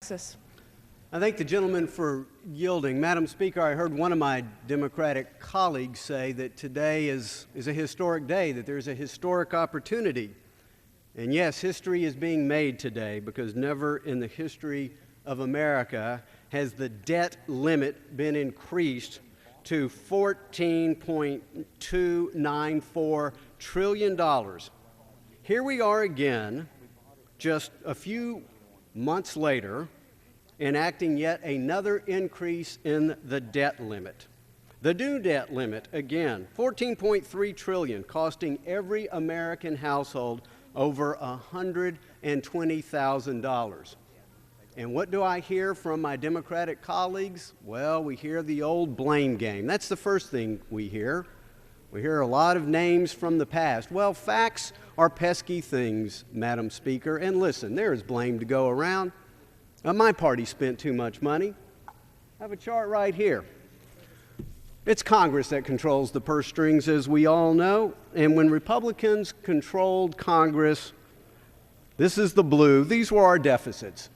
Texas. I thank the gentleman for yielding. Madam Speaker, I heard one of my Democratic colleagues say that today is a historic day, that there's a historic opportunity. And yes, history is being made today because never in the history of America has the debt limit been increased to $14.294 trillion. Here we are again, just a few months later, enacting yet another increase in the debt limit. The new debt limit, again, $14.3 trillion, costing every American household over $120,000. And what do I hear from my Democratic colleagues? Well, we hear the old blame game. That's the first thing we hear. We hear a lot of names from the past. Well, facts are pesky things, Madam Speaker. And listen, there is blame to go around. My party spent too much money. I have a chart right here. It's Congress that controls the purse strings, as we all know. And when Republicans controlled Congress, this is the blue. These were our deficits.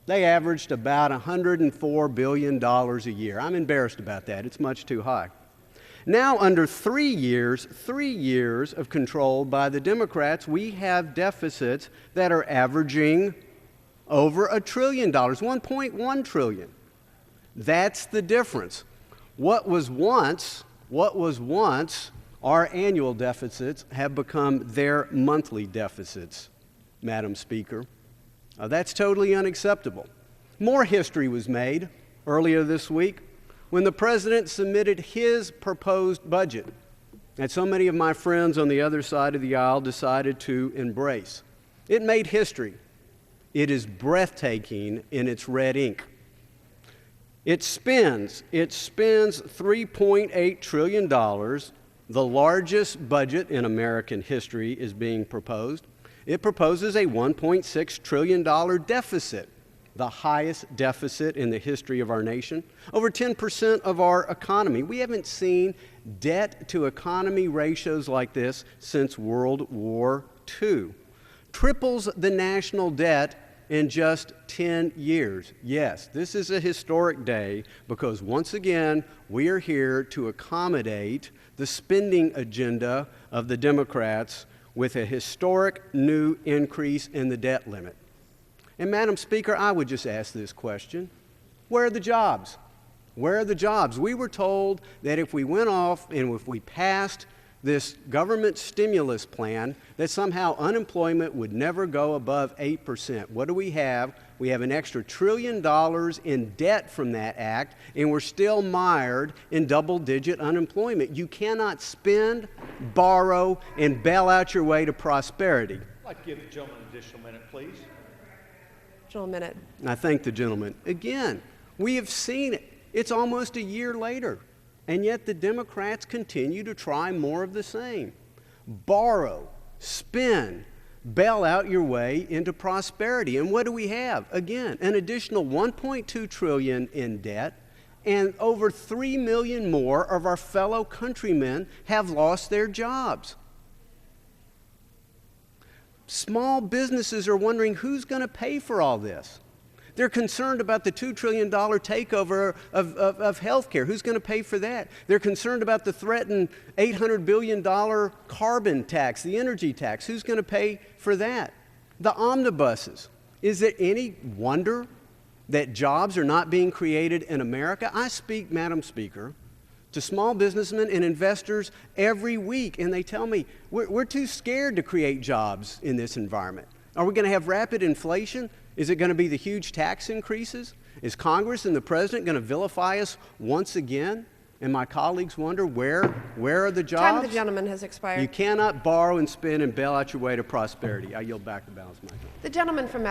They averaged about $104 billion a year. I'm embarrassed about that. It's much too high. Now, under 3 years of control by the Democrats, we have deficits that are averaging over $1 trillion, $1.1 trillion. That's the difference. What was once our annual deficits have become their monthly deficits, Madam Speaker. That's totally unacceptable. More history was made earlier this week when the President submitted his proposed budget that so many of my friends on the other side of the aisle decided to embrace. It made history. It is breathtaking in its red ink. It spends $3.8 trillion. The largest budget in American history is being proposed. It proposes a $1.6 trillion deficit, the highest deficit in the history of our nation, over 10% of our economy. We haven't seen debt-to-economy ratios like this since World War II. Triples the national debt in just 10 years. Yes, this is a historic day because once again, we are here to accommodate the spending agenda of the Democrats with a historic new increase in the debt limit. And Madam Speaker, I would just ask this question. Where are the jobs? Where are the jobs? We were told that if we went off and if we passed this government stimulus plan, that somehow unemployment would never go above 8%. What do we have? We have an extra $1 trillion in debt from that act, and we're still mired in double-digit unemployment. You cannot spend, borrow, and bail out your way to prosperity. I'd like to give the gentleman an additional minute, please. Additional minute. I thank the gentleman. Again, we have seen it. It's almost a year later. And yet the Democrats continue to try more of the same. Borrow, spend, bail out your way into prosperity. And what do we have? Again, an additional $1.2 trillion in debt, and over 3 million more of our fellow countrymen have lost their jobs. Small businesses are wondering who's going to pay for all this. They're concerned about the $2 trillion takeover of health care. Who's going to pay for that? They're concerned about the threatened $800 billion carbon tax, the energy tax. Who's going to pay for that? The omnibuses. Is it any wonder that jobs are not being created in America? I speak, Madam Speaker, to small businessmen and investors every week, and they tell me, we're too scared to create jobs in this environment. Are we going to have rapid inflation? Is it going to be the huge tax increases? Is Congress and the President going to vilify us once again? And my colleagues wonder, where are the jobs? Time of the gentleman has expired. You cannot borrow and spend and bail out your way to prosperity. I yield back the balance of my time. The gentleman from